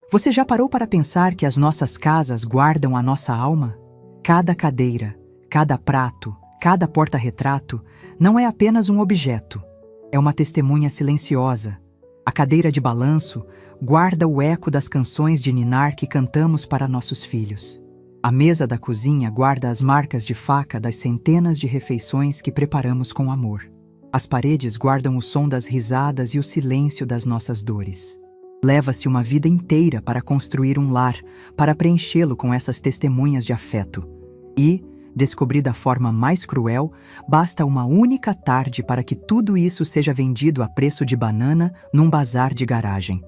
Você já parou para pensar que as nossas casas guardam a nossa alma? Cada cadeira, cada prato, cada porta-retrato não é apenas um objeto, é uma testemunha silenciosa. A cadeira de balanço guarda o eco das canções de ninar que cantamos para nossos filhos. A mesa da cozinha guarda as marcas de faca das centenas de refeições que preparamos com amor. As paredes guardam o som das risadas e o silêncio das nossas dores. Leva-se uma vida inteira para construir um lar, para preenchê-lo com essas testemunhas de afeto. E, descobri da forma mais cruel, basta uma única tarde para que tudo isso seja vendido a preço de banana num bazar de garagem.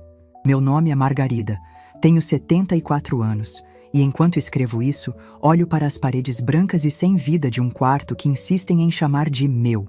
Meu nome é Margarida, tenho 74 anos, e enquanto escrevo isso, olho para as paredes brancas e sem vida de um quarto que insistem em chamar de meu.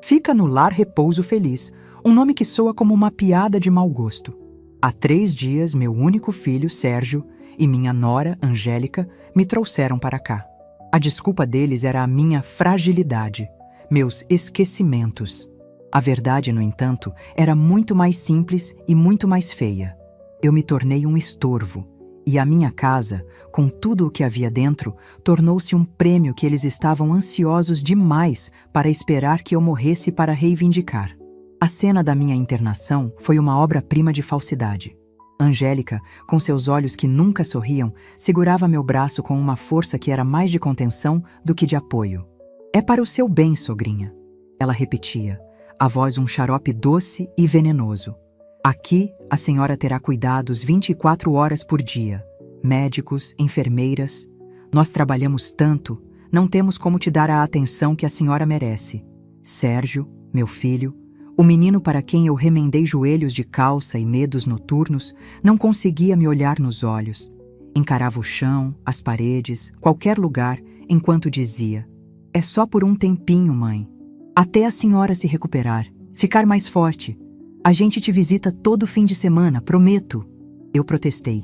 Fica no Lar Repouso Feliz, um nome que soa como uma piada de mau gosto. Há 3 dias, meu único filho, Sérgio, e minha nora, Angélica, me trouxeram para cá. A desculpa deles era a minha fragilidade, meus esquecimentos. A verdade, no entanto, era muito mais simples e muito mais feia. Eu me tornei um estorvo, e a minha casa, com tudo o que havia dentro, tornou-se um prêmio que eles estavam ansiosos demais para esperar que eu morresse para reivindicar. A cena da minha internação foi uma obra-prima de falsidade. Angélica, com seus olhos que nunca sorriam, segurava meu braço com uma força que era mais de contenção do que de apoio. "É para o seu bem, sogrinha", ela repetia, a voz um xarope doce e venenoso. "Aqui, a senhora terá cuidados 24 horas por dia. Médicos, enfermeiras. Nós trabalhamos tanto, não temos como te dar a atenção que a senhora merece. Sérgio, meu filho, o menino para quem eu remendei joelhos de calça e medos noturnos, não conseguia me olhar nos olhos. Encarava o chão, as paredes, qualquer lugar, enquanto dizia: 'É só por um tempinho, mãe. Até a senhora se recuperar, ficar mais forte. A gente te visita todo fim de semana, prometo.' Eu protestei.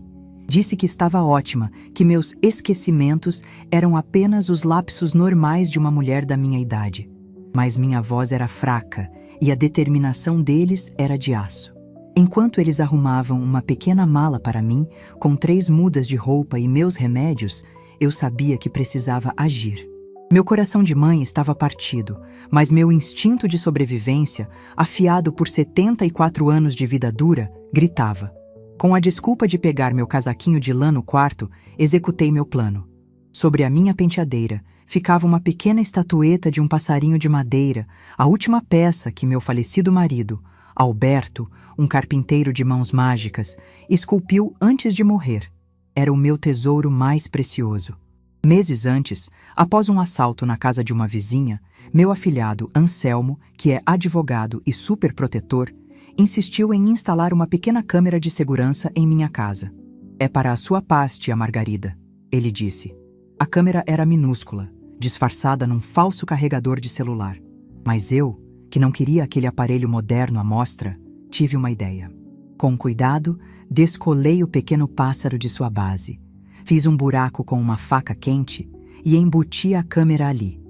Disse que estava ótima, que meus esquecimentos eram apenas os lapsos normais de uma mulher da minha idade. Mas minha voz era fraca e a determinação deles era de aço. Enquanto eles arrumavam uma pequena mala para mim, com 3 mudas de roupa e meus remédios, eu sabia que precisava agir. Meu coração de mãe estava partido, mas meu instinto de sobrevivência, afiado por 74 anos de vida dura, gritava. Com a desculpa de pegar meu casaquinho de lã no quarto, executei meu plano. Sobre a minha penteadeira, ficava uma pequena estatueta de um passarinho de madeira, a última peça que meu falecido marido, Alberto, um carpinteiro de mãos mágicas, esculpiu antes de morrer. Era o meu tesouro mais precioso. Meses antes, após um assalto na casa de uma vizinha, meu afilhado Anselmo, que é advogado e superprotetor, insistiu em instalar uma pequena câmera de segurança em minha casa. "É para a sua paz, tia Margarida", ele disse. A câmera era minúscula, disfarçada num falso carregador de celular. Mas eu, que não queria aquele aparelho moderno à mostra, tive uma ideia. Com cuidado, descolei o pequeno pássaro de sua base. Fiz um buraco com uma faca quente e embuti a câmera ali.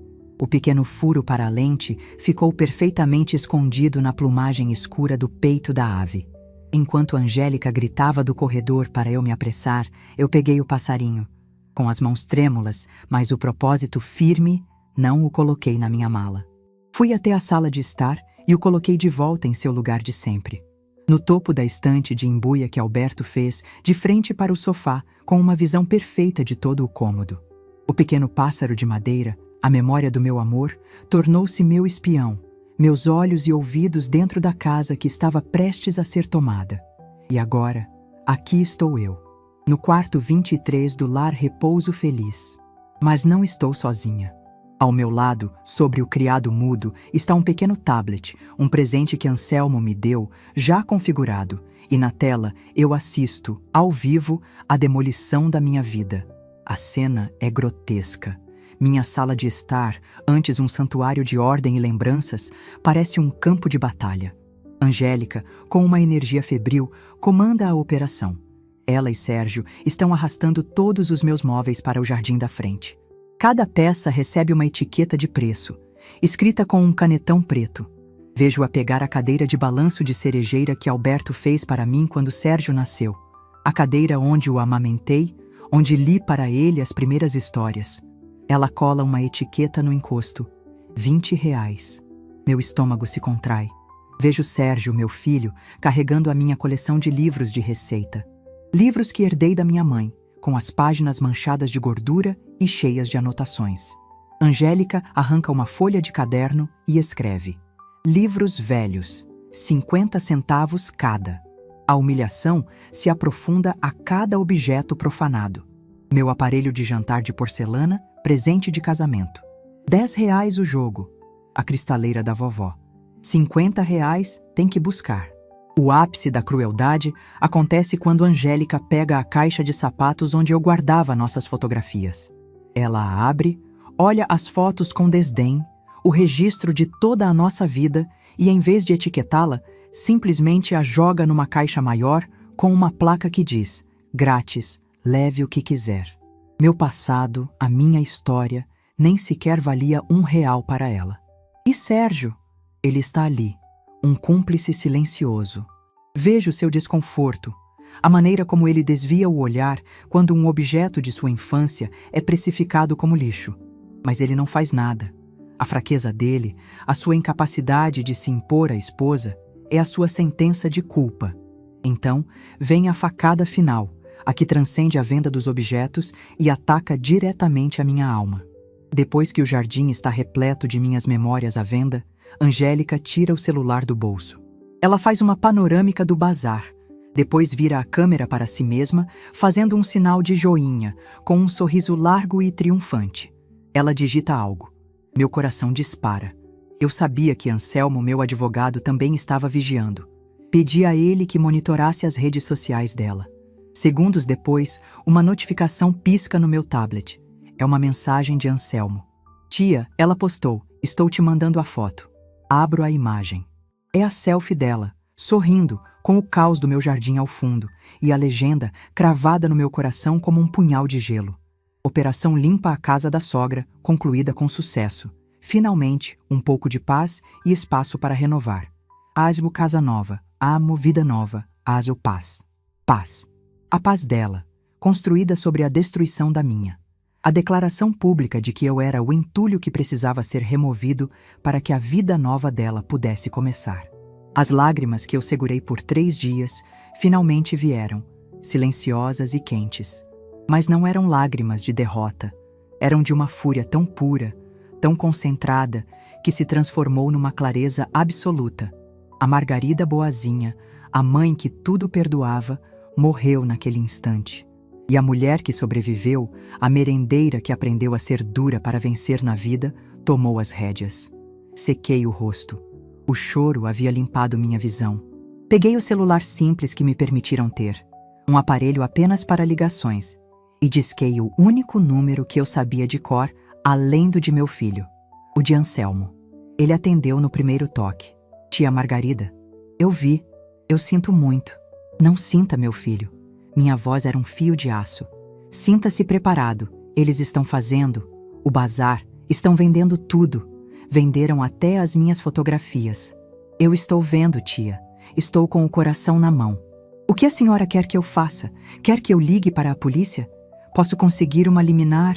O pequeno furo para a lente ficou perfeitamente escondido na plumagem escura do peito da ave. Enquanto Angélica gritava do corredor para eu me apressar, eu peguei o passarinho. Com as mãos trêmulas, mas o propósito firme, não o coloquei na minha mala. Fui até a sala de estar e o coloquei de volta em seu lugar de sempre. No topo da estante de embuia que Alberto fez, de frente para o sofá, com uma visão perfeita de todo o cômodo. O pequeno pássaro de madeira, a memória do meu amor, tornou-se meu espião, meus olhos e ouvidos dentro da casa que estava prestes a ser tomada. E agora, aqui estou eu, no quarto 23 do Lar Repouso Feliz. Mas não estou sozinha. Ao meu lado, sobre o criado mudo, está um pequeno tablet, um presente que Anselmo me deu, já configurado, e na tela eu assisto, ao vivo, a demolição da minha vida. A cena é grotesca. Minha sala de estar, antes um santuário de ordem e lembranças, parece um campo de batalha. Angélica, com uma energia febril, comanda a operação. Ela e Sérgio estão arrastando todos os meus móveis para o jardim da frente. Cada peça recebe uma etiqueta de preço, escrita com um canetão preto. Vejo-a pegar a cadeira de balanço de cerejeira que Alberto fez para mim quando Sérgio nasceu. A cadeira onde o amamentei, onde li para ele as primeiras histórias. Ela cola uma etiqueta no encosto. R$ 20. Meu estômago se contrai. Vejo Sérgio, meu filho, carregando a minha coleção de livros de receita. Livros que herdei da minha mãe, com as páginas manchadas de gordura e cheias de anotações. Angélica arranca uma folha de caderno e escreve: livros velhos, 50 centavos cada. A humilhação se aprofunda a cada objeto profanado. Meu aparelho de jantar de porcelana, presente de casamento. R$ 10 o jogo. A cristaleira da vovó. R$ 50 tem que buscar. O ápice da crueldade acontece quando Angélica pega a caixa de sapatos onde eu guardava nossas fotografias. Ela a abre, olha as fotos com desdém, o registro de toda a nossa vida e, em vez de etiquetá-la, simplesmente a joga numa caixa maior com uma placa que diz: grátis, leve o que quiser. Meu passado, a minha história, nem sequer valia R$ 1 para ela. E Sérgio? Ele está ali, um cúmplice silencioso. Vejo seu desconforto, a maneira como ele desvia o olhar quando um objeto de sua infância é precificado como lixo. Mas ele não faz nada. A fraqueza dele, a sua incapacidade de se impor à esposa, é a sua sentença de culpa. Então, vem a facada final, a que transcende a venda dos objetos e ataca diretamente a minha alma. Depois que o jardim está repleto de minhas memórias à venda, Angélica tira o celular do bolso. Ela faz uma panorâmica do bazar. Depois vira a câmera para si mesma, fazendo um sinal de joinha, com um sorriso largo e triunfante. Ela digita algo. Meu coração dispara. Eu sabia que Anselmo, meu advogado, também estava vigiando. Pedi a ele que monitorasse as redes sociais dela. Segundos depois, uma notificação pisca no meu tablet. É uma mensagem de Anselmo. Tia, ela postou, estou te mandando a foto. Abro a imagem. É a selfie dela, sorrindo, com o caos do meu jardim ao fundo, e a legenda cravada no meu coração como um punhal de gelo. Operação Limpa a Casa da Sogra, concluída com sucesso. Finalmente, um pouco de paz e espaço para renovar. Asmo casa nova, amo vida nova, aso paz. Paz. A paz dela, construída sobre a destruição da minha. A declaração pública de que eu era o entulho que precisava ser removido para que a vida nova dela pudesse começar. As lágrimas que eu segurei por 3 dias finalmente vieram, silenciosas e quentes. Mas não eram lágrimas de derrota, eram de uma fúria tão pura, tão concentrada, que se transformou numa clareza absoluta. A Margarida Boazinha, a mãe que tudo perdoava, morreu naquele instante. E a mulher que sobreviveu, a merendeira que aprendeu a ser dura para vencer na vida, tomou as rédeas. Sequei o rosto. O choro havia limpado minha visão. Peguei o celular simples que me permitiram ter, um aparelho apenas para ligações, e disquei o único número que eu sabia de cor, além do de meu filho, o de Anselmo. Ele atendeu no primeiro toque. Tia Margarida, eu vi, eu sinto muito. Não sinta, meu filho. Minha voz era um fio de aço. Sinta-se preparado. Eles estão fazendo o bazar, estão vendendo tudo. Venderam até as minhas fotografias. Eu estou vendo, tia. Estou com o coração na mão. O que a senhora quer que eu faça? Quer que eu ligue para a polícia? Posso conseguir uma liminar?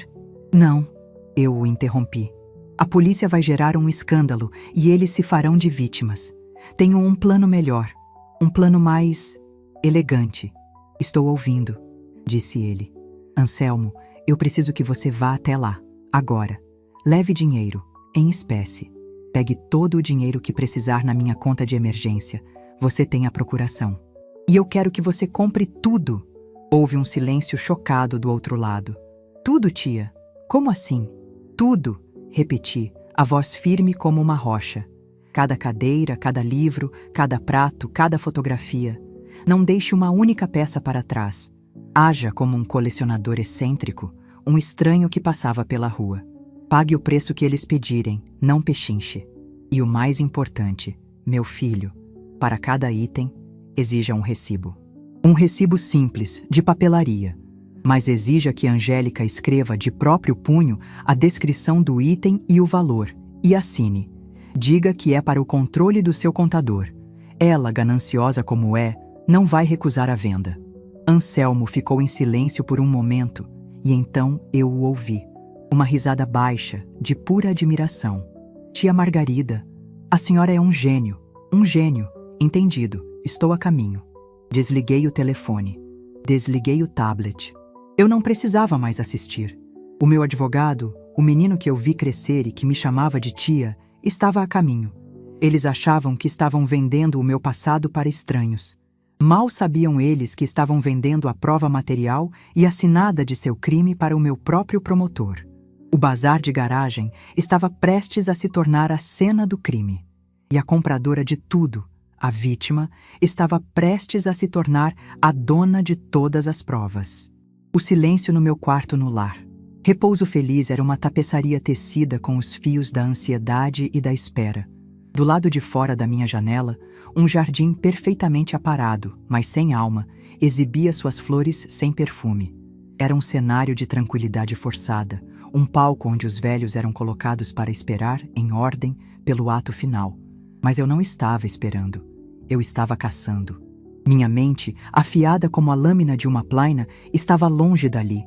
Não, eu o interrompi. A polícia vai gerar um escândalo e eles se farão de vítimas. Tenho um plano melhor. Um plano mais elegante. Estou ouvindo, disse ele. Anselmo, eu preciso que você vá até lá, agora. Leve dinheiro, em espécie. Pegue todo o dinheiro que precisar na minha conta de emergência. Você tem a procuração. E eu quero que você compre tudo. Houve um silêncio chocado do outro lado. Tudo, tia? Como assim? Tudo, repeti, a voz firme como uma rocha. Cada cadeira, cada livro, cada prato, cada fotografia. Não deixe uma única peça para trás. Haja como um colecionador excêntrico, um estranho que passava pela rua. Pague o preço que eles pedirem, não pechinche. E o mais importante, meu filho, para cada item, exija um recibo. Um recibo simples, de papelaria. Mas exija que Angélica escreva de próprio punho a descrição do item e o valor, e assine. Diga que é para o controle do seu contador. Ela, gananciosa como é, não vai recusar a venda. Anselmo ficou em silêncio por um momento e então eu o ouvi. Uma risada baixa, de pura admiração. Tia Margarida, a senhora é um gênio. Um gênio. Entendido. Estou a caminho. Desliguei o telefone. Desliguei o tablet. Eu não precisava mais assistir. O meu advogado, o menino que eu vi crescer e que me chamava de tia, estava a caminho. Eles achavam que estavam vendendo o meu passado para estranhos. Mal sabiam eles que estavam vendendo a prova material e assinada de seu crime para o meu próprio promotor. O bazar de garagem estava prestes a se tornar a cena do crime. E a compradora de tudo, a vítima, estava prestes a se tornar a dona de todas as provas. O silêncio no meu quarto no lar. Repouso feliz era uma tapeçaria tecida com os fios da ansiedade e da espera. Do lado de fora da minha janela, um jardim perfeitamente aparado, mas sem alma, exibia suas flores sem perfume. Era um cenário de tranquilidade forçada, um palco onde os velhos eram colocados para esperar, em ordem, pelo ato final. Mas eu não estava esperando. Eu estava caçando. Minha mente, afiada como a lâmina de uma plaina, estava longe dali,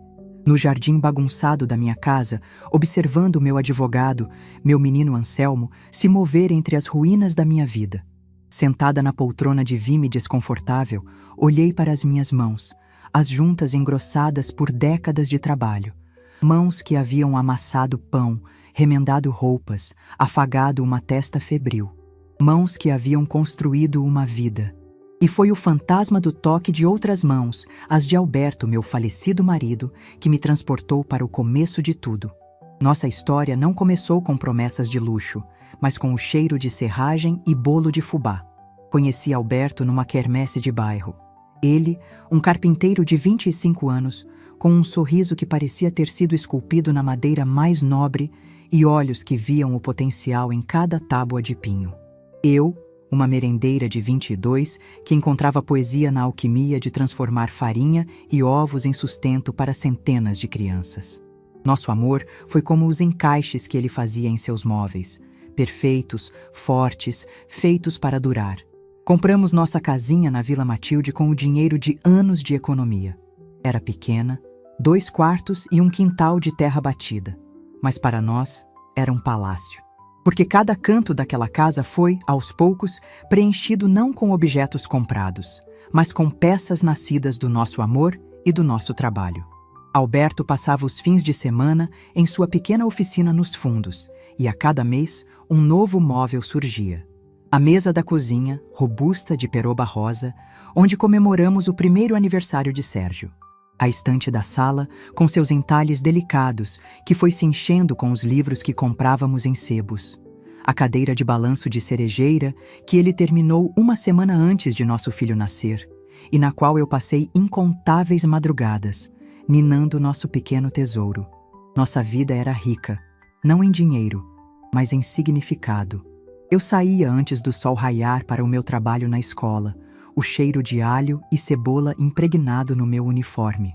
no jardim bagunçado da minha casa, observando meu advogado, meu menino Anselmo, se mover entre as ruínas da minha vida. Sentada na poltrona de vime desconfortável, olhei para as minhas mãos, as juntas engrossadas por décadas de trabalho. Mãos que haviam amassado pão, remendado roupas, afagado uma testa febril. Mãos que haviam construído uma vida. E foi o fantasma do toque de outras mãos, as de Alberto, meu falecido marido, que me transportou para o começo de tudo. Nossa história não começou com promessas de luxo, mas com o cheiro de serragem e bolo de fubá. Conheci Alberto numa quermesse de bairro. Ele, um carpinteiro de 25 anos, com um sorriso que parecia ter sido esculpido na madeira mais nobre e olhos que viam o potencial em cada tábua de pinho. Eu, uma merendeira de 22, que encontrava poesia na alquimia de transformar farinha e ovos em sustento para centenas de crianças. Nosso amor foi como os encaixes que ele fazia em seus móveis, perfeitos, fortes, feitos para durar. Compramos nossa casinha na Vila Matilde com o dinheiro de anos de economia. Era pequena, 2 quartos e um quintal de terra batida, mas para nós era um palácio. Porque cada canto daquela casa foi, aos poucos, preenchido não com objetos comprados, mas com peças nascidas do nosso amor e do nosso trabalho. Alberto passava os fins de semana em sua pequena oficina nos fundos, e a cada mês um novo móvel surgia. A mesa da cozinha, robusta de peroba rosa, onde comemoramos o primeiro aniversário de Sérgio. A estante da sala, com seus entalhes delicados, que foi se enchendo com os livros que comprávamos em sebos. A cadeira de balanço de cerejeira, que ele terminou uma semana antes de nosso filho nascer, e na qual eu passei incontáveis madrugadas, ninando nosso pequeno tesouro. Nossa vida era rica, não em dinheiro, mas em significado. Eu saía antes do sol raiar para o meu trabalho na escola, o cheiro de alho e cebola impregnado no meu uniforme.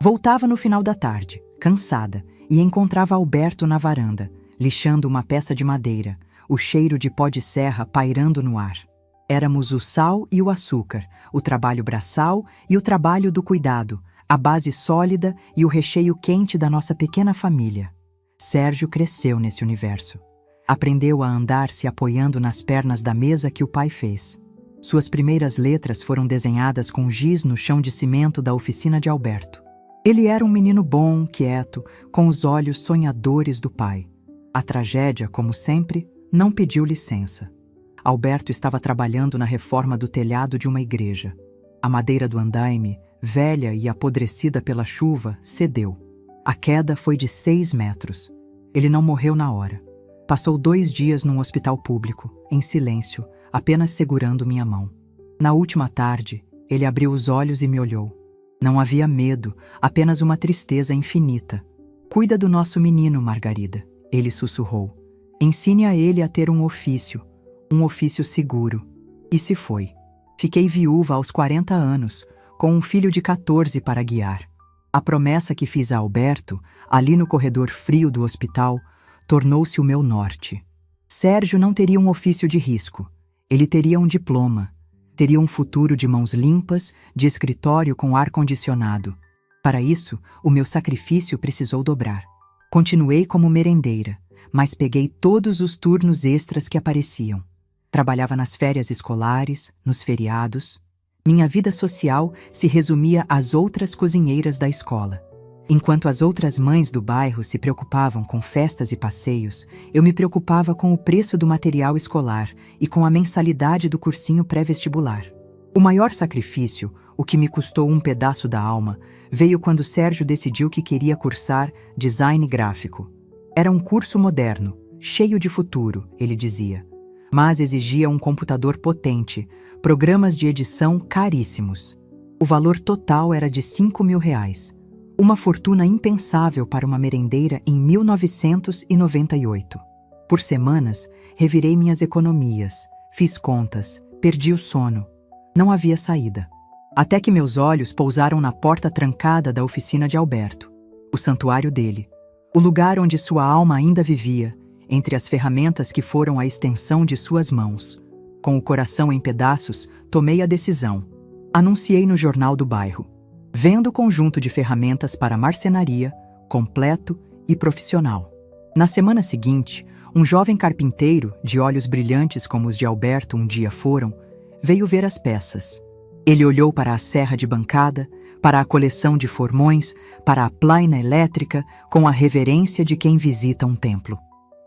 Voltava no final da tarde, cansada, e encontrava Alberto na varanda, lixando uma peça de madeira, o cheiro de pó de serra pairando no ar. Éramos o sal e o açúcar, o trabalho braçal e o trabalho do cuidado, a base sólida e o recheio quente da nossa pequena família. Sérgio cresceu nesse universo. Aprendeu a andar se apoiando nas pernas da mesa que o pai fez. Suas primeiras letras foram desenhadas com giz no chão de cimento da oficina de Alberto. Ele era um menino bom, quieto, com os olhos sonhadores do pai. A tragédia, como sempre, não pediu licença. Alberto estava trabalhando na reforma do telhado de uma igreja. A madeira do andaime, velha e apodrecida pela chuva, cedeu. A queda foi de 6 metros. Ele não morreu na hora. Passou 2 dias num hospital público, em silêncio, apenas segurando minha mão. Na última tarde, ele abriu os olhos e me olhou. Não havia medo, apenas uma tristeza infinita. "Cuida do nosso menino, Margarida", ele sussurrou. "Ensine a ele a ter um ofício seguro." E se foi. Fiquei viúva aos 40 anos, com um filho de 14 para guiar. A promessa que fiz a Alberto, ali no corredor frio do hospital, tornou-se o meu norte. Sérgio não teria um ofício de risco. Ele teria um diploma. Teria um futuro de mãos limpas, de escritório com ar-condicionado. Para isso, o meu sacrifício precisou dobrar. Continuei como merendeira, mas peguei todos os turnos extras que apareciam. Trabalhava nas férias escolares, nos feriados. Minha vida social se resumia às outras cozinheiras da escola. Enquanto as outras mães do bairro se preocupavam com festas e passeios, eu me preocupava com o preço do material escolar e com a mensalidade do cursinho pré-vestibular. O maior sacrifício, o que me custou um pedaço da alma, veio quando Sérgio decidiu que queria cursar design gráfico. Era um curso moderno, cheio de futuro, ele dizia, mas exigia um computador potente, programas de edição caríssimos. O valor total era de R$ 5.000, uma fortuna impensável para uma merendeira em 1998. Por semanas, revirei minhas economias, fiz contas, perdi o sono. Não havia saída. Até que meus olhos pousaram na porta trancada da oficina de Alberto, o santuário dele, o lugar onde sua alma ainda vivia, entre as ferramentas que foram a extensão de suas mãos. Com o coração em pedaços, tomei a decisão. Anunciei no jornal do bairro. Vendo conjunto de ferramentas para marcenaria, completo e profissional. Na semana seguinte, um jovem carpinteiro, de olhos brilhantes como os de Alberto um dia foram, veio ver as peças. Ele olhou para a serra de bancada, para a coleção de formões, para a plaina elétrica, com a reverência de quem visita um templo.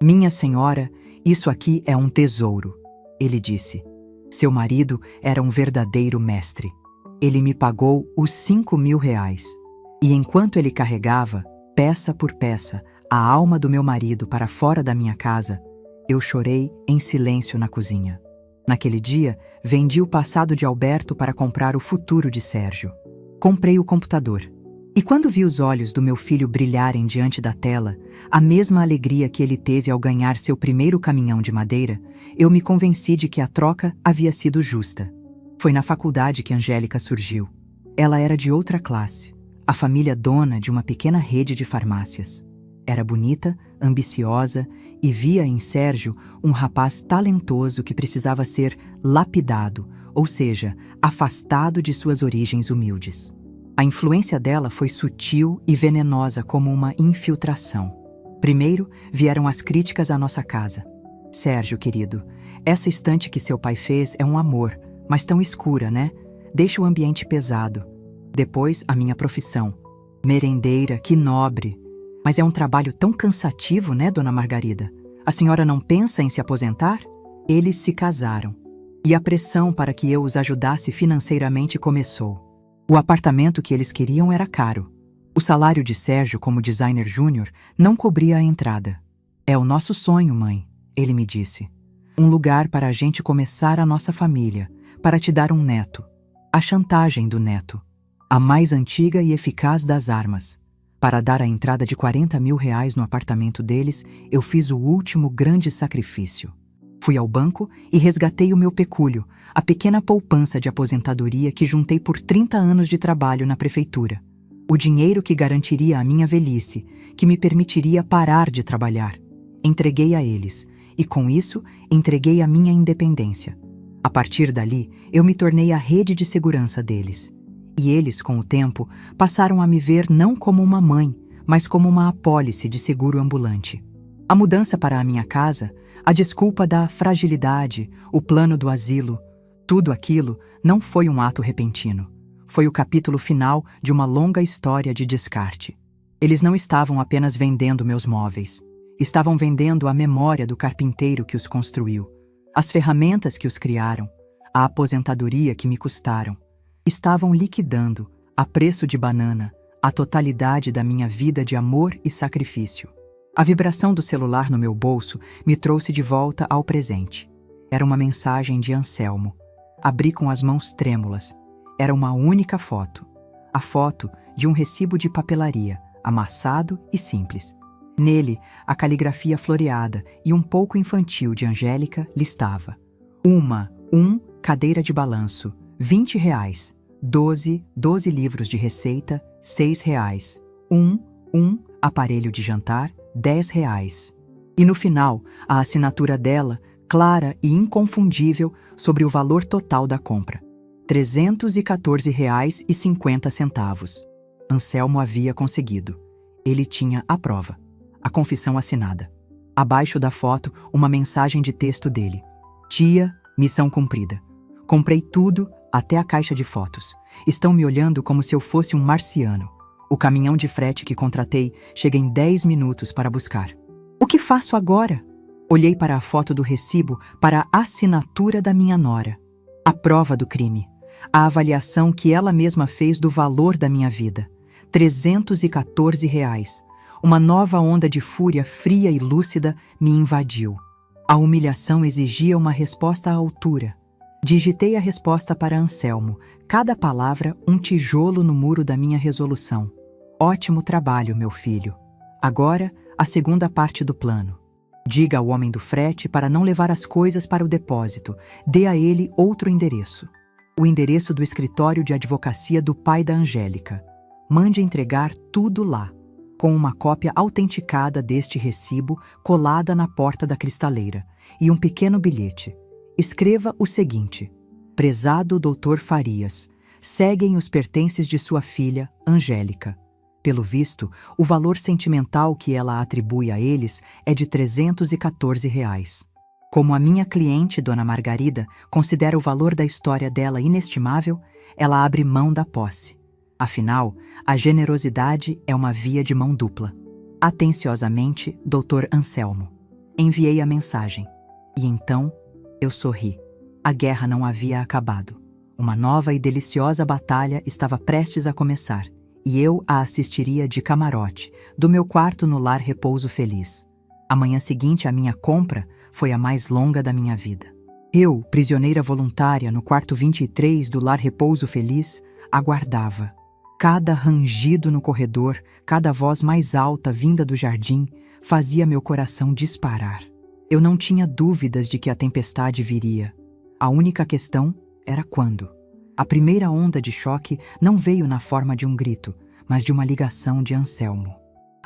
"Minha senhora, isso aqui é um tesouro", ele disse. Seu marido era um verdadeiro mestre. Ele me pagou os R$ 5.000. E enquanto ele carregava, peça por peça, a alma do meu marido para fora da minha casa, eu chorei em silêncio na cozinha. Naquele dia, vendi o passado de Alberto para comprar o futuro de Sérgio. Comprei o computador. E quando vi os olhos do meu filho brilharem diante da tela, a mesma alegria que ele teve ao ganhar seu primeiro caminhão de madeira, eu me convenci de que a troca havia sido justa. Foi na faculdade que Angélica surgiu. Ela era de outra classe, a família dona de uma pequena rede de farmácias. Era bonita, ambiciosa e via em Sérgio um rapaz talentoso que precisava ser lapidado, ou seja, afastado de suas origens humildes. A influência dela foi sutil e venenosa como uma infiltração. Primeiro vieram as críticas à nossa casa. "Sérgio, querido, essa estante que seu pai fez é um amor, mas tão escura, né? Deixa o ambiente pesado." Depois, a minha profissão. "Merendeira, que nobre. Mas é um trabalho tão cansativo, né, dona Margarida? A senhora não pensa em se aposentar?" Eles se casaram. E a pressão para que eu os ajudasse financeiramente começou. O apartamento que eles queriam era caro. O salário de Sérgio como designer júnior não cobria a entrada. "É o nosso sonho, mãe", ele me disse. "Um lugar para a gente começar a nossa família, para te dar um neto." A chantagem do neto. A mais antiga e eficaz das armas. Para dar a entrada de R$ 40.000 no apartamento deles, eu fiz o último grande sacrifício. Fui ao banco e resgatei o meu pecúlio, a pequena poupança de aposentadoria que juntei por 30 anos de trabalho na prefeitura. O dinheiro que garantiria a minha velhice, que me permitiria parar de trabalhar. Entreguei a eles, e com isso, entreguei a minha independência. A partir dali, eu me tornei a rede de segurança deles. E eles, com o tempo, passaram a me ver não como uma mãe, mas como uma apólice de seguro ambulante. A mudança para a minha casa, a desculpa da fragilidade, o plano do asilo, tudo aquilo não foi um ato repentino. Foi o capítulo final de uma longa história de descarte. Eles não estavam apenas vendendo meus móveis. Estavam vendendo a memória do carpinteiro que os construiu, as ferramentas que os criaram, a aposentadoria que me custaram. Estavam liquidando, a preço de banana, a totalidade da minha vida de amor e sacrifício. A vibração do celular no meu bolso me trouxe de volta ao presente. Era uma mensagem de Anselmo. Abri com as mãos trêmulas. Era uma única foto. A foto de um recibo de papelaria, amassado e simples. Nele, a caligrafia floreada e um pouco infantil de Angélica listava: cadeira de balanço, R$ 20. 12 livros de receita, R$ 6. Aparelho de jantar, R$ 10. E no final, a assinatura dela, clara e inconfundível, sobre o valor total da compra. R$ 314,50. Anselmo havia conseguido. Ele tinha a prova. A confissão assinada. Abaixo da foto, uma mensagem de texto dele. Tia, missão cumprida. Comprei tudo, até a caixa de fotos. Estão me olhando como se eu fosse um marciano. O caminhão de frete que contratei chega em 10 minutos para buscar. O que faço agora? Olhei para a foto do recibo, para a assinatura da minha nora. A prova do crime. A avaliação que ela mesma fez do valor da minha vida. R$ 314. Uma nova onda de fúria fria e lúcida me invadiu. A humilhação exigia uma resposta à altura. Digitei a resposta para Anselmo, cada palavra um tijolo no muro da minha resolução. Ótimo trabalho, meu filho. Agora, a segunda parte do plano. Diga ao homem do frete para não levar as coisas para o depósito. Dê a ele outro endereço. O endereço do escritório de advocacia do pai da Angélica. Mande entregar tudo lá, com uma cópia autenticada deste recibo colada na porta da cristaleira e um pequeno bilhete. Escreva o seguinte: Prezado Dr. Farias, seguem os pertences de sua filha, Angélica. Pelo visto, o valor sentimental que ela atribui a eles é de R$ 314. Como a minha cliente, Dona Margarida, considera o valor da história dela inestimável, ela abre mão da posse. Afinal, a generosidade é uma via de mão dupla. Atenciosamente, Dr. Anselmo. Enviei a mensagem. E então, eu sorri. A guerra não havia acabado. Uma nova e deliciosa batalha estava prestes a começar, e eu a assistiria de camarote, do meu quarto no Lar Repouso Feliz. A manhã seguinte à minha compra foi a mais longa da minha vida. Eu, prisioneira voluntária no quarto 23 do Lar Repouso Feliz, aguardava. Cada rangido no corredor, cada voz mais alta vinda do jardim, fazia meu coração disparar. Eu não tinha dúvidas de que a tempestade viria. A única questão era quando. A primeira onda de choque não veio na forma de um grito, mas de uma ligação de Anselmo.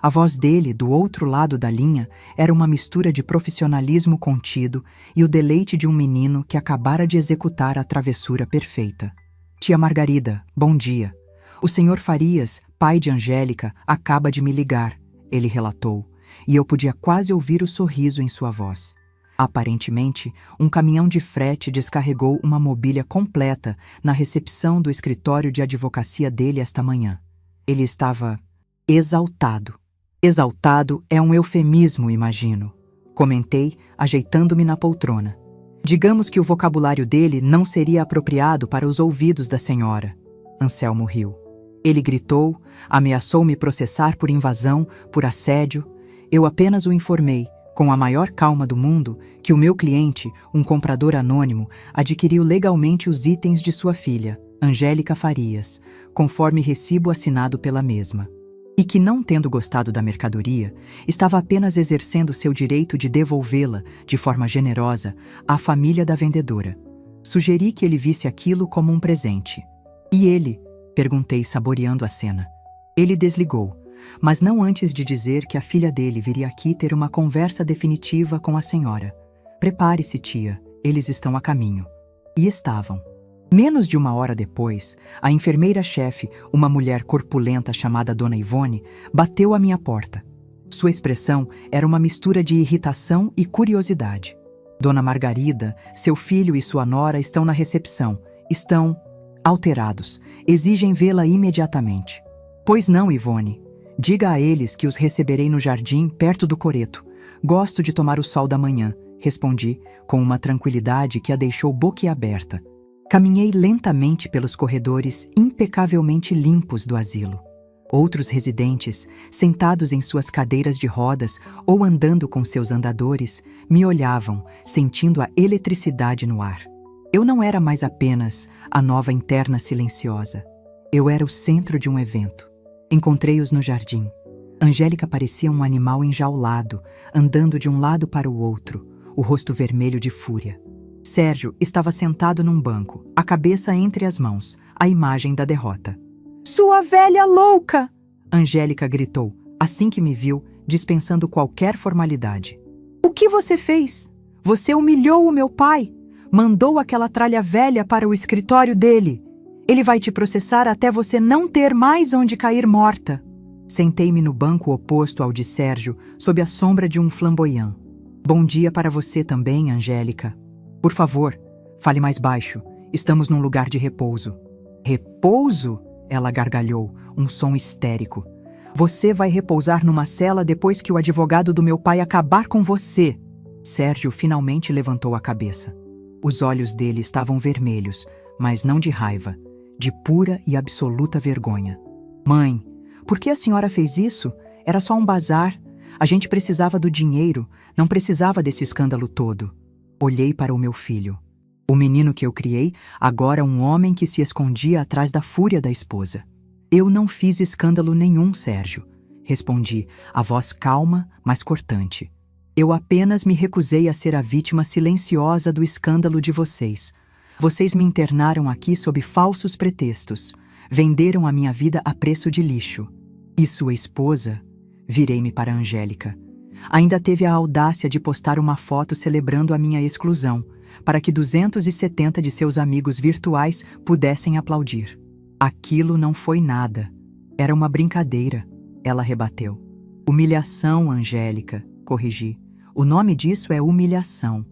A voz dele, do outro lado da linha, era uma mistura de profissionalismo contido e o deleite de um menino que acabara de executar a travessura perfeita. Tia Margarida, bom dia. O senhor Farias, pai de Angélica, acaba de me ligar, ele relatou, e eu podia quase ouvir o sorriso em sua voz. Aparentemente, um caminhão de frete descarregou uma mobília completa na recepção do escritório de advocacia dele esta manhã. Ele estava exaltado. Exaltado é um eufemismo, imagino. Comentei, ajeitando-me na poltrona. Digamos que o vocabulário dele não seria apropriado para os ouvidos da senhora. Anselmo riu. Ele gritou, ameaçou me processar por invasão, por assédio. Eu apenas o informei, com a maior calma do mundo, que o meu cliente, um comprador anônimo, adquiriu legalmente os itens de sua filha, Angélica Farias, conforme recibo assinado pela mesma. E que, não tendo gostado da mercadoria, estava apenas exercendo seu direito de devolvê-la, de forma generosa, à família da vendedora. Sugeri que ele visse aquilo como um presente. E ele? Perguntei, saboreando a cena. Ele desligou, mas não antes de dizer que a filha dele viria aqui ter uma conversa definitiva com a senhora. Prepare-se, tia, eles estão a caminho. E estavam. Menos de uma hora depois, a enfermeira-chefe, uma mulher corpulenta chamada Dona Ivone, bateu à minha porta. Sua expressão era uma mistura de irritação e curiosidade. Dona Margarida, seu filho e sua nora estão na recepção. Estão alterados. Exigem vê-la imediatamente. Pois não, Ivone. Diga a eles que os receberei no jardim, perto do coreto. Gosto de tomar o sol da manhã, respondi, com uma tranquilidade que a deixou boquiaberta. Caminhei lentamente pelos corredores impecavelmente limpos do asilo. Outros residentes, sentados em suas cadeiras de rodas ou andando com seus andadores, me olhavam, sentindo a eletricidade no ar. Eu não era mais apenas a nova interna silenciosa. Eu era o centro de um evento. Encontrei-os no jardim. Angélica parecia um animal enjaulado, andando de um lado para o outro, o rosto vermelho de fúria. Sérgio estava sentado num banco, a cabeça entre as mãos, a imagem da derrota. "Sua velha louca!" Angélica gritou, assim que me viu, dispensando qualquer formalidade. "O que você fez? Você humilhou o meu pai! Mandou aquela tralha velha para o escritório dele. Ele vai te processar até você não ter mais onde cair morta. Sentei-me no banco oposto ao de Sérgio, sob a sombra de um flamboyant. Bom dia para você também, Angélica. Por favor, fale mais baixo. Estamos num lugar de repouso. Repouso? Ela gargalhou, um som histérico. Você vai repousar numa cela depois que o advogado do meu pai acabar com você. Sérgio finalmente levantou a cabeça. Os olhos dele estavam vermelhos, mas não de raiva, de pura e absoluta vergonha. Mãe, por que a senhora fez isso? Era só um bazar. A gente precisava do dinheiro, não precisava desse escândalo todo. Olhei para o meu filho. O menino que eu criei, agora um homem que se escondia atrás da fúria da esposa. Eu não fiz escândalo nenhum, Sérgio. Respondi, a voz calma, mas cortante. Eu apenas me recusei a ser a vítima silenciosa do escândalo de vocês. Vocês me internaram aqui sob falsos pretextos. Venderam a minha vida a preço de lixo. E sua esposa? Virei-me para Angélica. Ainda teve a audácia de postar uma foto celebrando a minha exclusão, para que 270 de seus amigos virtuais pudessem aplaudir. Aquilo não foi nada. Era uma brincadeira, ela rebateu. Humilhação, Angélica, corrigi. O nome disso é humilhação.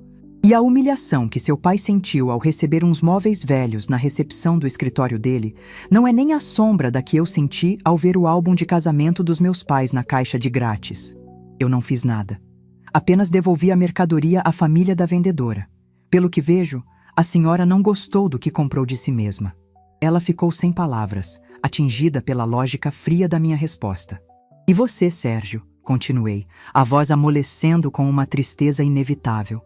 E a humilhação que seu pai sentiu ao receber uns móveis velhos na recepção do escritório dele não é nem a sombra da que eu senti ao ver o álbum de casamento dos meus pais na caixa de grátis. Eu não fiz nada. Apenas devolvi a mercadoria à família da vendedora. Pelo que vejo, a senhora não gostou do que comprou de si mesma. Ela ficou sem palavras, atingida pela lógica fria da minha resposta. E você, Sérgio? Continuei, a voz amolecendo com uma tristeza inevitável.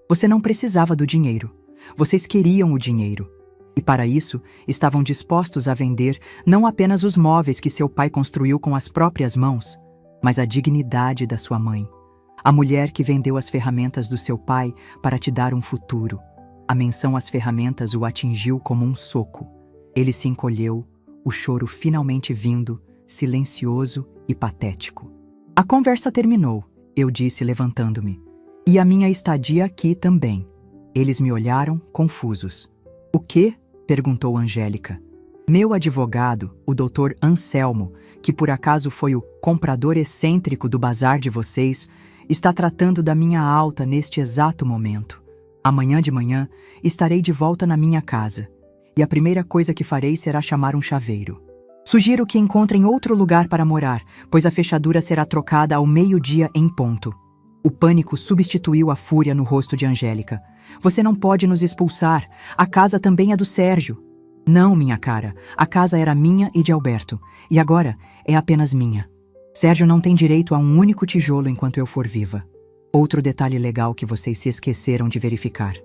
Você não precisava do dinheiro. Vocês queriam o dinheiro. E para isso, estavam dispostos a vender não apenas os móveis que seu pai construiu com as próprias mãos, mas a dignidade da sua mãe. A mulher que vendeu as ferramentas do seu pai para te dar um futuro. A menção às ferramentas o atingiu como um soco. Ele se encolheu, o choro finalmente vindo, silencioso e patético. A conversa terminou, eu disse levantando-me. E a minha estadia aqui também. Eles me olharam, confusos. O quê? Perguntou Angélica. Meu advogado, o Dr. Anselmo, que por acaso foi o comprador excêntrico do bazar de vocês, está tratando da minha alta neste exato momento. Amanhã de manhã estarei de volta na minha casa, e a primeira coisa que farei será chamar um chaveiro. Sugiro que encontrem outro lugar para morar, pois a fechadura será trocada ao meio-dia em ponto. O pânico substituiu a fúria no rosto de Angélica. Você não pode nos expulsar. A casa também é do Sérgio. Não, minha cara. A casa era minha e de Alberto. E agora é apenas minha. Sérgio não tem direito a um único tijolo enquanto eu for viva. Outro detalhe legal que vocês se esqueceram de verificar.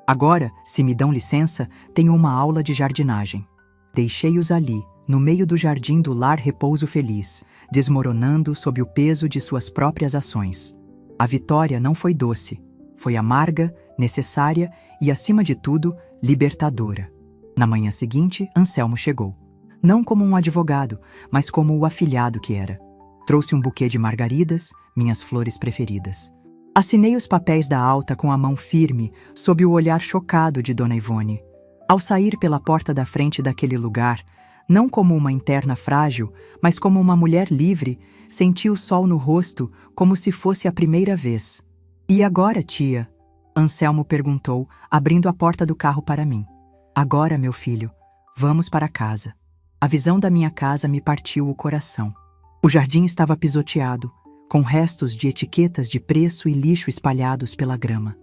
Agora, se me dão licença, tenho uma aula de jardinagem. Deixei-os ali, no meio do jardim do lar Repouso Feliz, desmoronando sob o peso de suas próprias ações. A vitória não foi doce, foi amarga, necessária e, acima de tudo, libertadora. Na manhã seguinte, Anselmo chegou. Não como um advogado, mas como o afilhado que era. Trouxe um buquê de margaridas, minhas flores preferidas. Assinei os papéis da alta com a mão firme, sob o olhar chocado de Dona Ivone. Ao sair pela porta da frente daquele lugar, não como uma interna frágil, mas como uma mulher livre, senti o sol no rosto como se fosse a primeira vez. E agora, tia? Anselmo perguntou, abrindo a porta do carro para mim. Agora, meu filho, vamos para casa. A visão da minha casa me partiu o coração. O jardim estava pisoteado, com restos de etiquetas de preço e lixo espalhados pela grama.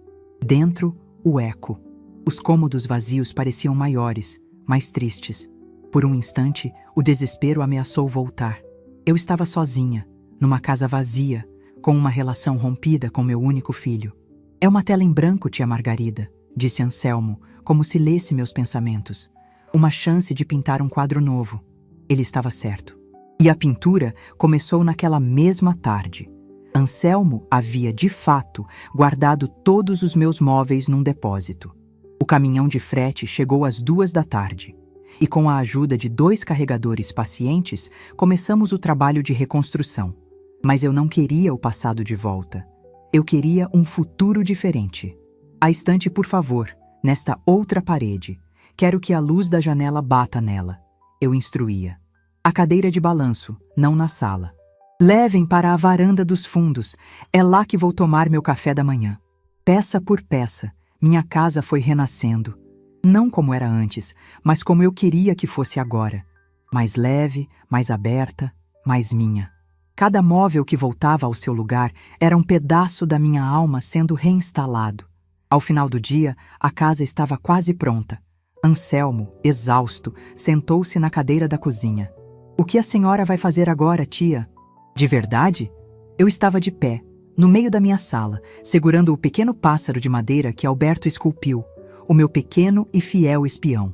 Dentro, o eco. Os cômodos vazios pareciam maiores, mais tristes. Por um instante, o desespero ameaçou voltar. Eu estava sozinha, numa casa vazia, com uma relação rompida com meu único filho. É uma tela em branco, tia Margarida, disse Anselmo, como se lesse meus pensamentos. Uma chance de pintar um quadro novo. Ele estava certo. E a pintura começou naquela mesma tarde. Anselmo havia, de fato, guardado todos os meus móveis num depósito. O caminhão de frete chegou às 2 da tarde. E com a ajuda de 2 carregadores pacientes, começamos o trabalho de reconstrução. Mas eu não queria o passado de volta. Eu queria um futuro diferente. A estante, por favor, Nesta outra parede. Quero que a luz da janela bata nela. Eu instruía. A cadeira de balanço, não na sala. Levem para a varanda dos fundos. É lá que vou tomar meu café da manhã. Peça por peça, minha casa foi renascendo. Não como era antes, mas como eu queria que fosse agora. Mais leve, mais aberta, mais minha. Cada móvel que voltava ao seu lugar era um pedaço da minha alma sendo reinstalado. Ao final do dia, a casa estava quase pronta. Anselmo, exausto, sentou-se na cadeira da cozinha. "O que a senhora vai fazer agora, tia?" "De verdade?" Eu estava de pé, no meio da minha sala, segurando o pequeno pássaro de madeira que Alberto esculpiu, o meu pequeno e fiel espião.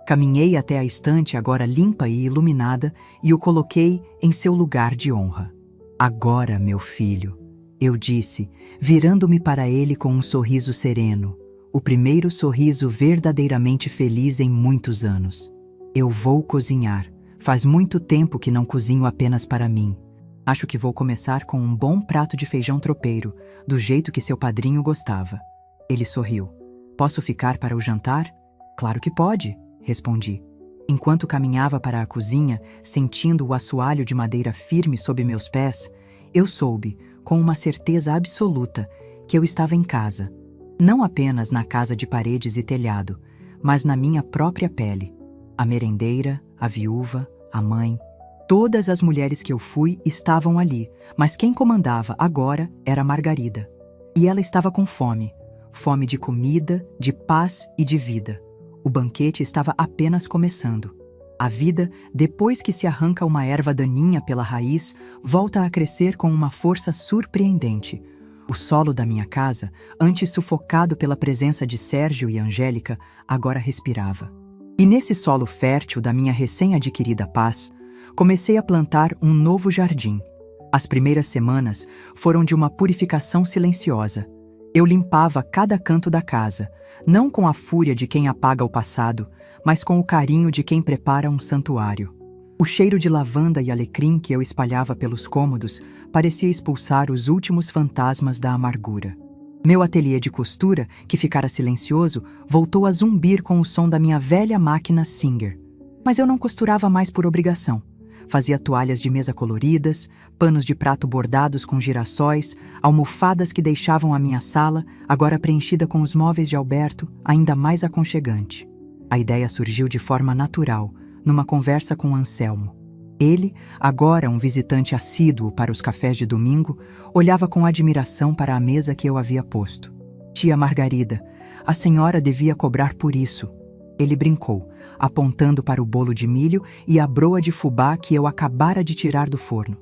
Caminhei até a estante agora limpa e iluminada e o coloquei em seu lugar de honra. "Agora, meu filho", eu disse, virando-me para ele com um sorriso sereno, o primeiro sorriso verdadeiramente feliz em muitos anos. "Eu vou cozinhar. Faz muito tempo que não cozinho apenas para mim. Acho que vou começar com um bom prato de feijão tropeiro, do jeito que seu padrinho gostava." Ele sorriu. "Posso ficar para o jantar?" "Claro que pode", respondi. Enquanto caminhava para a cozinha, sentindo o assoalho de madeira firme sob meus pés, eu soube, com uma certeza absoluta, que eu estava em casa. Não apenas na casa de paredes e telhado, mas na minha própria pele. A merendeira, a viúva, a mãe, todas as mulheres que eu fui estavam ali, mas quem comandava agora era Margarida. E ela estava com fome. Fome de comida, de paz e de vida. O banquete estava apenas começando. A vida, depois que se arranca uma erva daninha pela raiz, volta a crescer com uma força surpreendente. O solo da minha casa, antes sufocado pela presença de Sérgio e Angélica, agora respirava. E nesse solo fértil da minha recém-adquirida paz, comecei a plantar um novo jardim. As primeiras semanas foram de uma purificação silenciosa. Eu limpava cada canto da casa, não com a fúria de quem apaga o passado, mas com o carinho de quem prepara um santuário. O cheiro de lavanda e alecrim que eu espalhava pelos cômodos parecia expulsar os últimos fantasmas da amargura. Meu ateliê de costura, que ficara silencioso, voltou a zumbir com o som da minha velha máquina Singer. Mas eu não costurava mais por obrigação. Fazia toalhas de mesa coloridas, panos de prato bordados com girassóis, almofadas que deixavam a minha sala, agora preenchida com os móveis de Alberto, ainda mais aconchegante. A ideia surgiu de forma natural, numa conversa com Anselmo. Ele, agora um visitante assíduo para os cafés de domingo, olhava com admiração para a mesa que eu havia posto. "Tia Margarida, a senhora devia cobrar por isso." Ele brincou, apontando para o bolo de milho e a broa de fubá que eu acabara de tirar do forno.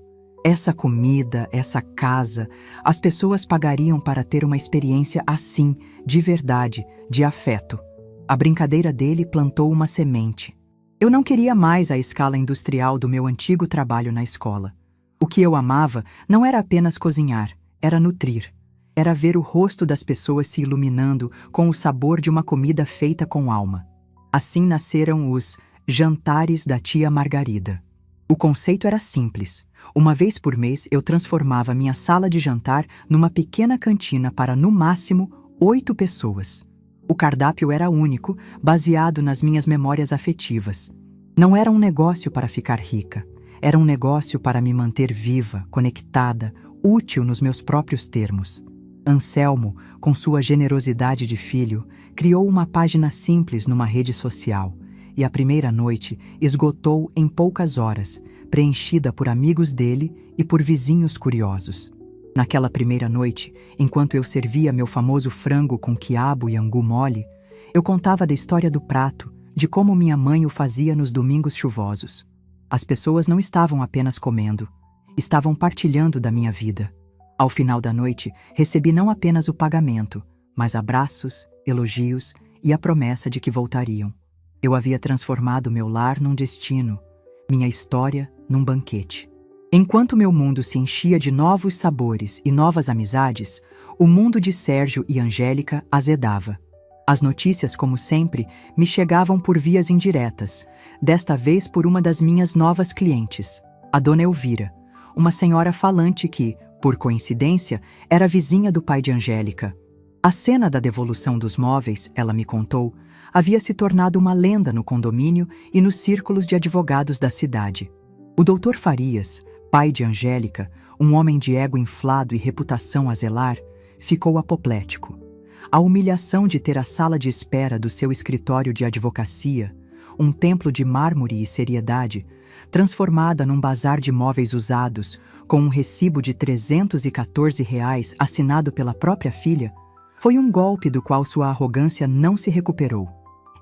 "Essa comida, essa casa, as pessoas pagariam para ter uma experiência assim, de verdade, de afeto." A brincadeira dele plantou uma semente. Eu não queria mais a escala industrial do meu antigo trabalho na escola. O que eu amava não era apenas cozinhar, era nutrir. Era ver o rosto das pessoas se iluminando com o sabor de uma comida feita com alma. Assim nasceram os jantares da tia Margarida. O conceito era simples. Uma vez por mês eu transformava minha sala de jantar numa pequena cantina para, no máximo, 8 pessoas. O cardápio era único, baseado nas minhas memórias afetivas. Não era um negócio para ficar rica. Era um negócio para me manter viva, conectada, útil nos meus próprios termos. Anselmo, com sua generosidade de filho, criou uma página simples numa rede social, e a primeira noite esgotou em poucas horas, preenchida por amigos dele e por vizinhos curiosos. Naquela primeira noite, enquanto eu servia meu famoso frango com quiabo e angu mole, eu contava da história do prato, de como minha mãe o fazia nos domingos chuvosos. As pessoas não estavam apenas comendo, estavam partilhando da minha vida. Ao final da noite, recebi não apenas o pagamento, mas abraços, elogios e a promessa de que voltariam. Eu havia transformado meu lar num destino, minha história num banquete. Enquanto meu mundo se enchia de novos sabores e novas amizades, o mundo de Sérgio e Angélica azedava. As notícias, como sempre, me chegavam por vias indiretas, desta vez por uma das minhas novas clientes, a dona Elvira, uma senhora falante que, por coincidência, era vizinha do pai de Angélica. A cena da devolução dos móveis, ela me contou, havia se tornado uma lenda no condomínio e nos círculos de advogados da cidade. O Dr. Farias, pai de Angélica, um homem de ego inflado e reputação a zelar, ficou apoplético. A humilhação de ter a sala de espera do seu escritório de advocacia, um templo de mármore e seriedade, transformada num bazar de móveis usados, com um recibo de R$ 314 assinado pela própria filha, foi um golpe do qual sua arrogância não se recuperou.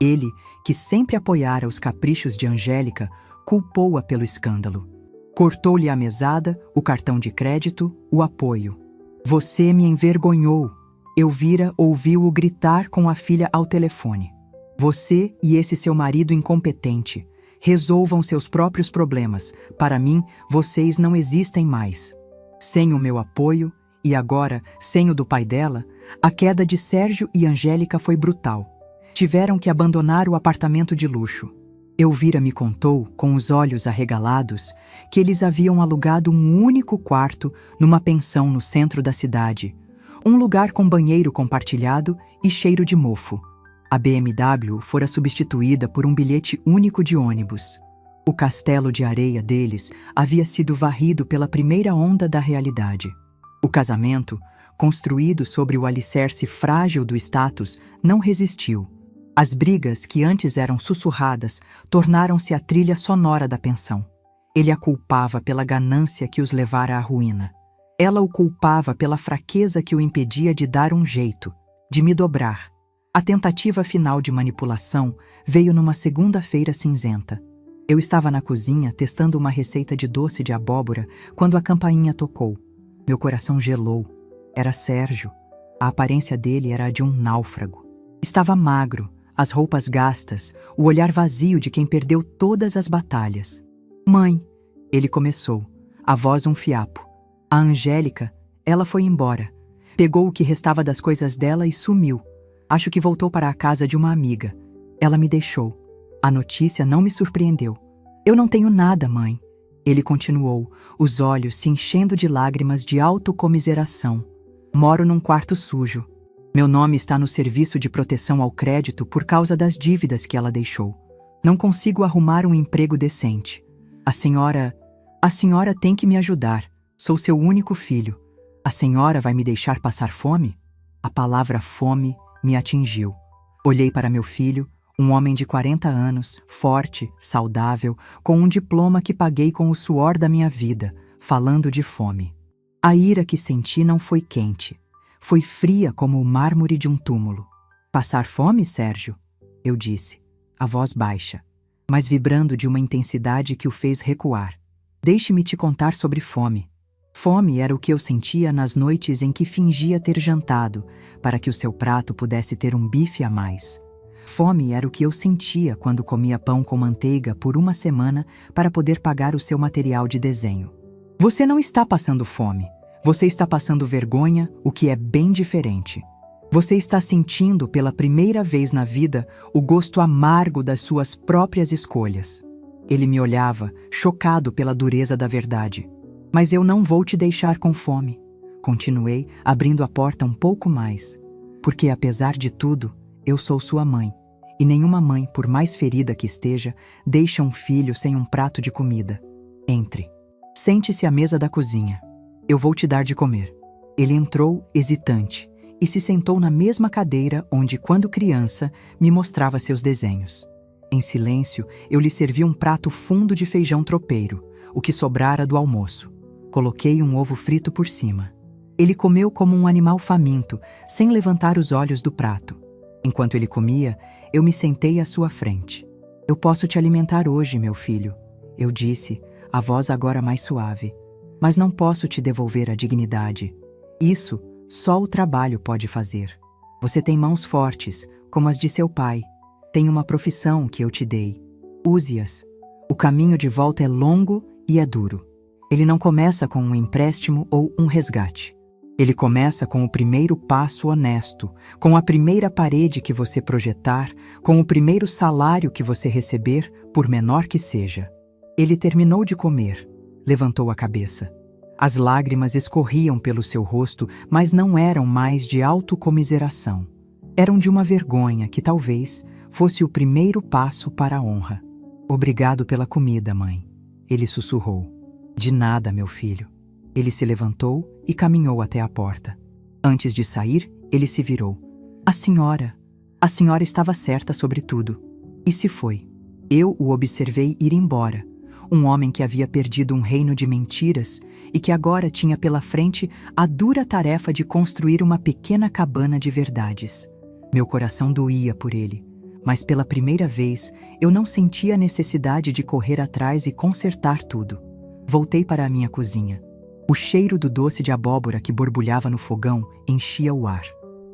Ele, que sempre apoiara os caprichos de Angélica, culpou-a pelo escândalo. Cortou-lhe a mesada, o cartão de crédito, o apoio. Você me envergonhou. Eu ouviu-o gritar com a filha ao telefone. Você e esse seu marido incompetente. Resolvam seus próprios problemas. Para mim, vocês não existem mais. Sem o meu apoio, e agora, sem o do pai dela, a queda de Sérgio e Angélica foi brutal. Tiveram que abandonar o apartamento de luxo. Elvira me contou, com os olhos arregalados, que eles haviam alugado um único quarto numa pensão no centro da cidade. Um lugar com banheiro compartilhado e cheiro de mofo. A BMW fora substituída por um bilhete único de ônibus. O castelo de areia deles havia sido varrido pela primeira onda da realidade. O casamento, construído sobre o alicerce frágil do status, não resistiu. As brigas que antes eram sussurradas tornaram-se a trilha sonora da pensão. Ele a culpava pela ganância que os levara à ruína. Ela o culpava pela fraqueza que o impedia de dar um jeito, de me dobrar. A tentativa final de manipulação veio numa segunda-feira cinzenta. Eu estava na cozinha testando uma receita de doce de abóbora quando a campainha tocou. Meu coração gelou. Era Sérgio. A aparência dele era a de um náufrago. Estava magro, as roupas gastas, o olhar vazio de quem perdeu todas as batalhas. Mãe, ele começou, a voz um fiapo. A Angélica, ela foi embora. Pegou o que restava das coisas dela e sumiu. Acho que voltou para a casa de uma amiga. Ela me deixou. A notícia não me surpreendeu. Eu não tenho nada, mãe. Ele continuou, os olhos se enchendo de lágrimas de autocomiseração. Moro num quarto sujo. Meu nome está no serviço de proteção ao crédito por causa das dívidas que ela deixou. Não consigo arrumar um emprego decente. A senhora tem que me ajudar. Sou seu único filho. A senhora vai me deixar passar fome? A palavra fome me atingiu. Olhei para meu filho, um homem de 40 anos, forte, saudável, com um diploma que paguei com o suor da minha vida, falando de fome. A ira que senti não foi quente. Foi fria como o mármore de um túmulo. Passar fome, Sérgio? Eu disse, a voz baixa, mas vibrando de uma intensidade que o fez recuar. Deixe-me te contar sobre fome. Fome era o que eu sentia nas noites em que fingia ter jantado, para que o seu prato pudesse ter um bife a mais. Fome era o que eu sentia quando comia pão com manteiga por uma semana para poder pagar o seu material de desenho. Você não está passando fome. Você está passando vergonha, o que é bem diferente. Você está sentindo pela primeira vez na vida o gosto amargo das suas próprias escolhas. Ele me olhava, chocado pela dureza da verdade. Mas eu não vou te deixar com fome. Continuei, abrindo a porta um pouco mais. Porque, apesar de tudo, eu sou sua mãe. E nenhuma mãe, por mais ferida que esteja, deixa um filho sem um prato de comida. Entre. Sente-se à mesa da cozinha. Eu vou te dar de comer. Ele entrou, hesitante, e se sentou na mesma cadeira onde, quando criança, me mostrava seus desenhos. Em silêncio, eu lhe servi um prato fundo de feijão tropeiro, o que sobrara do almoço. Coloquei um ovo frito por cima. Ele comeu como um animal faminto, sem levantar os olhos do prato. Enquanto ele comia, eu me sentei à sua frente. Eu posso te alimentar hoje, meu filho, eu disse, a voz agora mais suave. Mas não posso te devolver a dignidade. Isso só o trabalho pode fazer. Você tem mãos fortes, como as de seu pai. Tem uma profissão que eu te dei. Use-as. O caminho de volta é longo e é duro. Ele não começa com um empréstimo ou um resgate. Ele começa com o primeiro passo honesto, com a primeira parede que você projetar, com o primeiro salário que você receber, por menor que seja. Ele terminou de comer, levantou a cabeça. As lágrimas escorriam pelo seu rosto, mas não eram mais de autocomiseração. Eram de uma vergonha que talvez fosse o primeiro passo para a honra. Obrigado pela comida, mãe, ele sussurrou. De nada, meu filho. Ele se levantou e caminhou até a porta. Antes de sair, ele se virou. A senhora estava certa sobre tudo. E se foi. Eu o observei ir embora. Um homem que havia perdido um reino de mentiras e que agora tinha pela frente a dura tarefa de construir uma pequena cabana de verdades. Meu coração doía por ele, mas pela primeira vez eu não sentia a necessidade de correr atrás e consertar tudo. Voltei para a minha cozinha. O cheiro do doce de abóbora que borbulhava no fogão enchia o ar.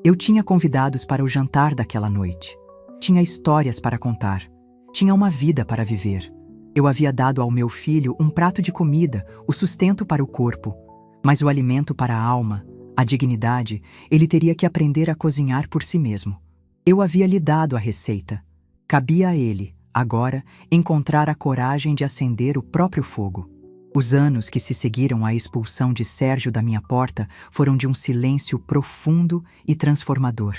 Eu tinha convidados para o jantar daquela noite. Tinha histórias para contar. Tinha uma vida para viver. Eu havia dado ao meu filho um prato de comida, o sustento para o corpo, mas o alimento para a alma, a dignidade, ele teria que aprender a cozinhar por si mesmo. Eu havia lhe dado a receita. Cabia a ele, agora, encontrar a coragem de acender o próprio fogo. Os anos que se seguiram à expulsão de Sérgio da minha porta foram de um silêncio profundo e transformador.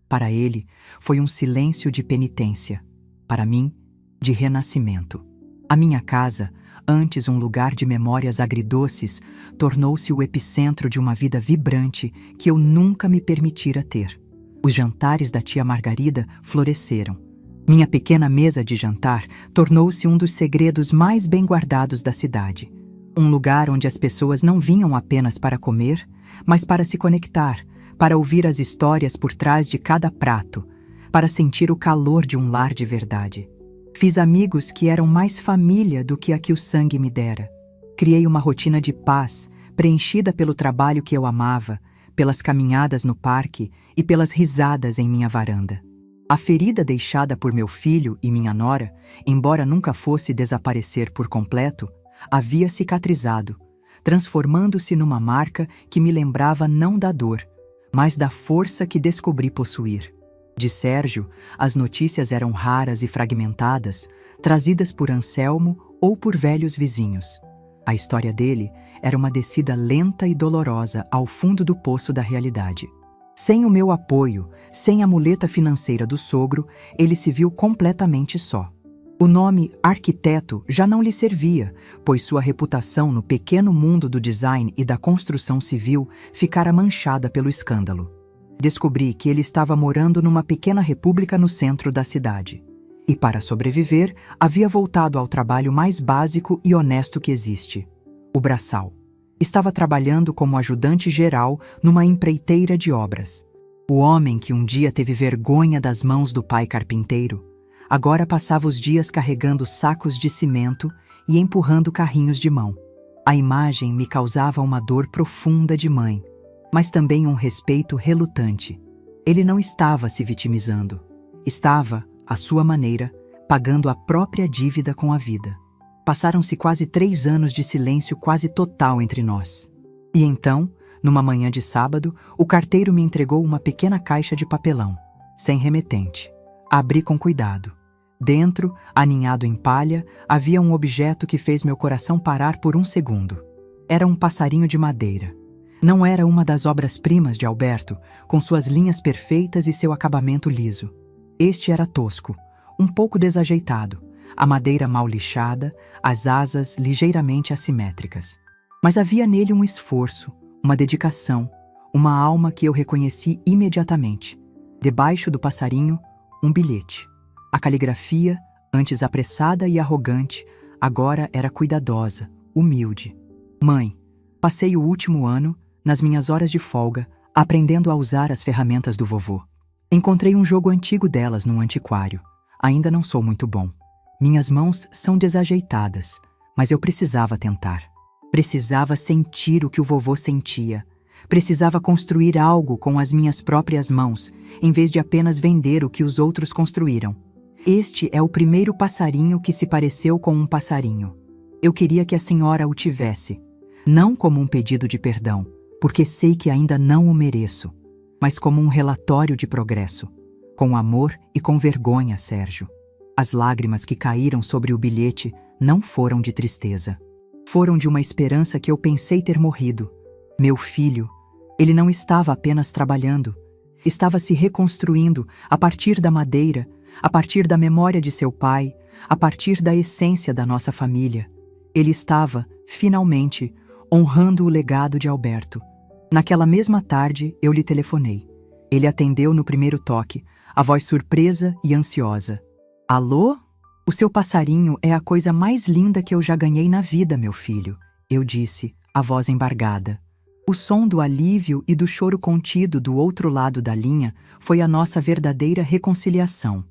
Para ele, foi um silêncio de penitência. Para mim, de renascimento. A minha casa, antes um lugar de memórias agridoces, tornou-se o epicentro de uma vida vibrante que eu nunca me permitira ter. Os jantares da tia Margarida floresceram. Minha pequena mesa de jantar tornou-se um dos segredos mais bem guardados da cidade. Um lugar onde as pessoas não vinham apenas para comer, mas para se conectar, para ouvir as histórias por trás de cada prato, para sentir o calor de um lar de verdade. Fiz amigos que eram mais família do que a que o sangue me dera. Criei uma rotina de paz, preenchida pelo trabalho que eu amava, pelas caminhadas no parque e pelas risadas em minha varanda. A ferida deixada por meu filho e minha nora, embora nunca fosse desaparecer por completo, havia cicatrizado, transformando-se numa marca que me lembrava não da dor, mas da força que descobri possuir. De Sérgio, as notícias eram raras e fragmentadas, trazidas por Anselmo ou por velhos vizinhos. A história dele era uma descida lenta e dolorosa ao fundo do poço da realidade. Sem o meu apoio, sem a muleta financeira do sogro, ele se viu completamente só. O nome arquiteto já não lhe servia, pois sua reputação no pequeno mundo do design e da construção civil ficara manchada pelo escândalo. Descobri que ele estava morando numa pequena república no centro da cidade. E para sobreviver, havia voltado ao trabalho mais básico e honesto que existe: o braçal. Estava trabalhando como ajudante geral numa empreiteira de obras. O homem que um dia teve vergonha das mãos do pai carpinteiro, agora passava os dias carregando sacos de cimento e empurrando carrinhos de mão. A imagem me causava uma dor profunda de mãe, mas também um respeito relutante. Ele não estava se vitimizando. Estava, à sua maneira, pagando a própria dívida com a vida. Passaram-se quase 3 anos de silêncio quase total entre nós. E então, numa manhã de sábado, o carteiro me entregou uma pequena caixa de papelão, sem remetente. Abri com cuidado. Dentro, aninhado em palha, havia um objeto que fez meu coração parar por um segundo. Era um passarinho de madeira. Não era uma das obras-primas de Alberto, com suas linhas perfeitas e seu acabamento liso. Este era tosco, um pouco desajeitado, a madeira mal lixada, as asas ligeiramente assimétricas. Mas havia nele um esforço, uma dedicação, uma alma que eu reconheci imediatamente. Debaixo do passarinho, um bilhete. A caligrafia, antes apressada e arrogante, agora era cuidadosa, humilde. Mãe, passei o último ano, nas minhas horas de folga, aprendendo a usar as ferramentas do vovô. Encontrei um jogo antigo delas num antiquário. Ainda não sou muito bom. Minhas mãos são desajeitadas, mas eu precisava tentar. Precisava sentir o que o vovô sentia. Precisava construir algo com as minhas próprias mãos, em vez de apenas vender o que os outros construíram. Este é o primeiro passarinho que se pareceu com um passarinho. Eu queria que a senhora o tivesse. Não como um pedido de perdão, porque sei que ainda não o mereço, mas como um relatório de progresso. Com amor e com vergonha, Sérgio. As lágrimas que caíram sobre o bilhete não foram de tristeza. Foram de uma esperança que eu pensei ter morrido. Meu filho, ele não estava apenas trabalhando, estava se reconstruindo a partir da madeira, a partir da memória de seu pai, a partir da essência da nossa família. Ele estava, finalmente, honrando o legado de Alberto. Naquela mesma tarde, eu lhe telefonei. Ele atendeu no primeiro toque, a voz surpresa e ansiosa. Alô? O seu passarinho é a coisa mais linda que eu já ganhei na vida, meu filho, eu disse, a voz embargada. O som do alívio e do choro contido do outro lado da linha foi a nossa verdadeira reconciliação.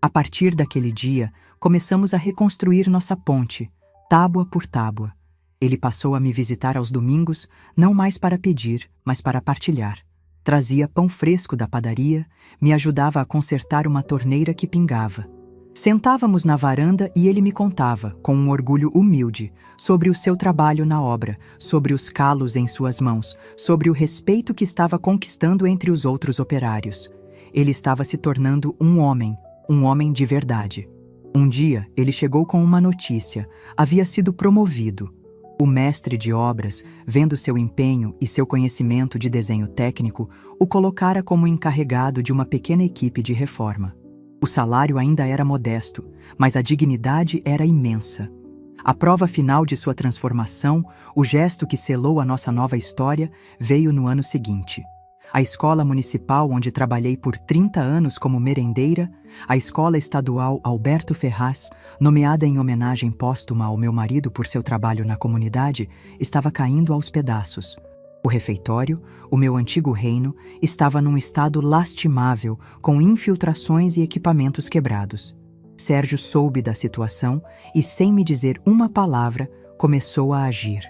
A partir daquele dia, começamos a reconstruir nossa ponte, tábua por tábua. Ele passou a me visitar aos domingos, não mais para pedir, mas para partilhar. Trazia pão fresco da padaria, me ajudava a consertar uma torneira que pingava. Sentávamos na varanda e ele me contava, com um orgulho humilde, sobre o seu trabalho na obra, sobre os calos em suas mãos, sobre o respeito que estava conquistando entre os outros operários. Ele estava se tornando um homem de verdade. Um dia, ele chegou com uma notícia: havia sido promovido. O mestre de obras, vendo seu empenho e seu conhecimento de desenho técnico, o colocara como encarregado de uma pequena equipe de reforma. O salário ainda era modesto, mas a dignidade era imensa. A prova final de sua transformação, o gesto que selou a nossa nova história, veio no ano seguinte. A escola municipal onde trabalhei por 30 anos como merendeira, a escola estadual Alberto Ferraz, nomeada em homenagem póstuma ao meu marido por seu trabalho na comunidade, estava caindo aos pedaços. O refeitório, o meu antigo reino, estava num estado lastimável, com infiltrações e equipamentos quebrados. Sérgio soube da situação e, sem me dizer uma palavra, começou a agir.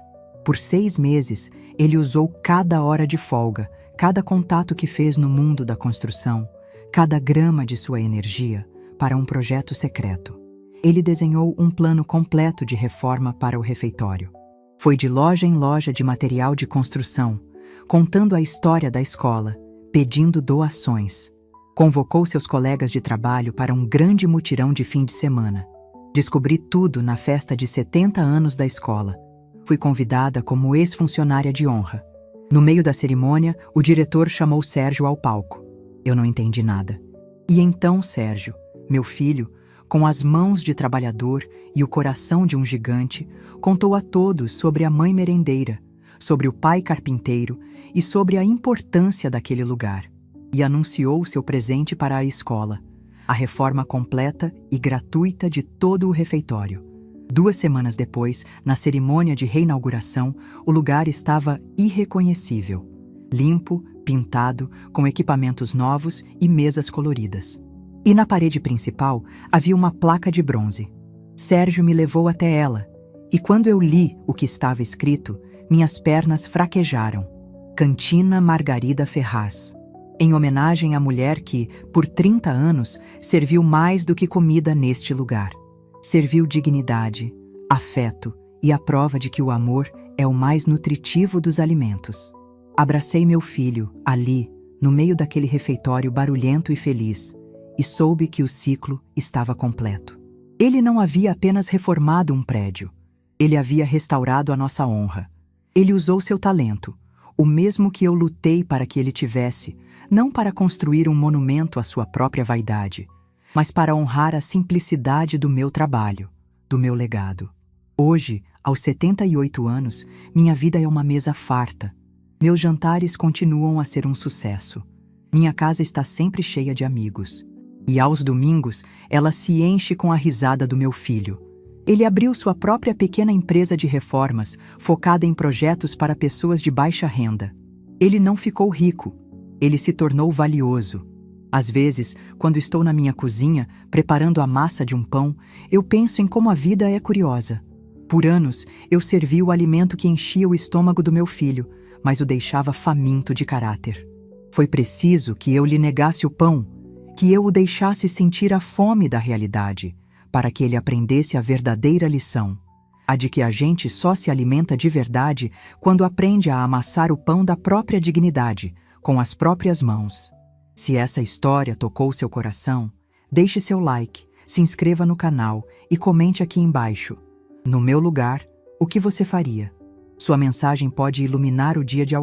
Por 6 meses, ele usou cada hora de folga, cada contato que fez no mundo da construção, cada grama de sua energia, para um projeto secreto. Ele desenhou um plano completo de reforma para o refeitório. Foi de loja em loja de material de construção, contando a história da escola, pedindo doações. Convocou seus colegas de trabalho para um grande mutirão de fim de semana. Descobri tudo na festa de 70 anos da escola. Fui convidada como ex-funcionária de honra. No meio da cerimônia, o diretor chamou Sérgio ao palco. Eu não entendi nada. E então Sérgio, meu filho, com as mãos de trabalhador e o coração de um gigante, contou a todos sobre a mãe merendeira, sobre o pai carpinteiro e sobre a importância daquele lugar. E anunciou seu presente para a escola, a reforma completa e gratuita de todo o refeitório. 2 semanas depois, na cerimônia de reinauguração, o lugar estava irreconhecível. Limpo, pintado, com equipamentos novos e mesas coloridas. E na parede principal havia uma placa de bronze. Sérgio me levou até ela, e quando eu li o que estava escrito, minhas pernas fraquejaram. Cantina Margarida Ferraz. Em homenagem à mulher que, por 30 anos, serviu mais do que comida neste lugar. Serviu dignidade, afeto e a prova de que o amor é o mais nutritivo dos alimentos. Abracei meu filho, ali, no meio daquele refeitório barulhento e feliz, e soube que o ciclo estava completo. Ele não havia apenas reformado um prédio, ele havia restaurado a nossa honra. Ele usou seu talento, o mesmo que eu lutei para que ele tivesse, não para construir um monumento à sua própria vaidade, mas para honrar a simplicidade do meu trabalho, do meu legado. Hoje, aos 78 anos, minha vida é uma mesa farta. Meus jantares continuam a ser um sucesso. Minha casa está sempre cheia de amigos. E aos domingos, ela se enche com a risada do meu filho. Ele abriu sua própria pequena empresa de reformas, focada em projetos para pessoas de baixa renda. Ele não ficou rico, ele se tornou valioso. Às vezes, quando estou na minha cozinha, preparando a massa de um pão, eu penso em como a vida é curiosa. Por anos, eu servi o alimento que enchia o estômago do meu filho, mas o deixava faminto de caráter. Foi preciso que eu lhe negasse o pão, que eu o deixasse sentir a fome da realidade, para que ele aprendesse a verdadeira lição, a de que a gente só se alimenta de verdade quando aprende a amassar o pão da própria dignidade, com as próprias mãos. Se essa história tocou seu coração, deixe seu like, se inscreva no canal e comente aqui embaixo. No meu lugar, O que você faria? Sua mensagem pode iluminar o dia de alguém.